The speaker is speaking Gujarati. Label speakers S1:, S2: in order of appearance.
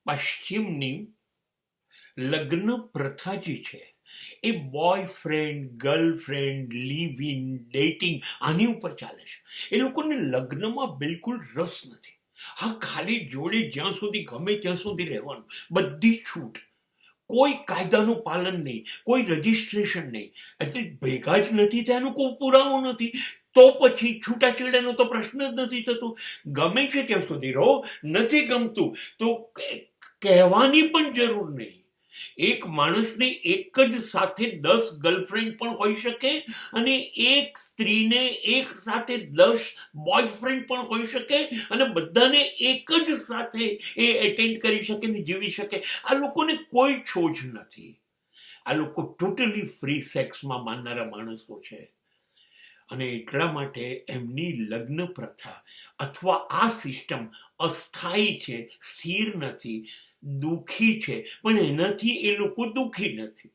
S1: પશ્ચિમની લગ્ન પ્રથા જે છે એ boyfriend girlfriend live in dating આની ઉપર ચાલે છે. એ લોકોને લગ્નમાં બિલકુલ રસ નથી. હા, ખાલી જોડે જ્યાં સુધી ગમે ત્યાં સુધી રહેવાનું, બધી છૂટ, કોઈ કાયદાનું પાલન નહીં, કોઈ રજીસ્ટ્રેશન નહીં. એટલે ભેગા જ નથી ત્યાંનો કોઈ પુરાવો નથી, તો પછી છૂટાછેડાનો તો પ્રશ્ન જ નથી થતો. ગમે છે ત્યાં સુધી રહો, નથી ગમતું તો કહેવાની પણ જરૂર નહીં. એક માણસને એક જ સાથે 10 ગર્લફ્રેન્ડ પણ હોઈ શકે અને એક સ્ત્રીને એક સાથે 10 બોયફ્રેન્ડ પણ હોઈ શકે અને બધાને એક જ સાથે એ એટેન્ડ કરી શકે ને જીવી શકે. આ લોકોને કોઈ છોજ નથી. આ લોકો ટોટલી ફ્રી સેક્સમાં માનનારા માણસો છે અને એટલા માટે એમની લગ્ન પ્રથા અથવા આ સિસ્ટમ અસ્થાયી છે, સ્થિર નથી, દુઃખી છે, પણ એનાથી એ લોકો દુઃખી નથી.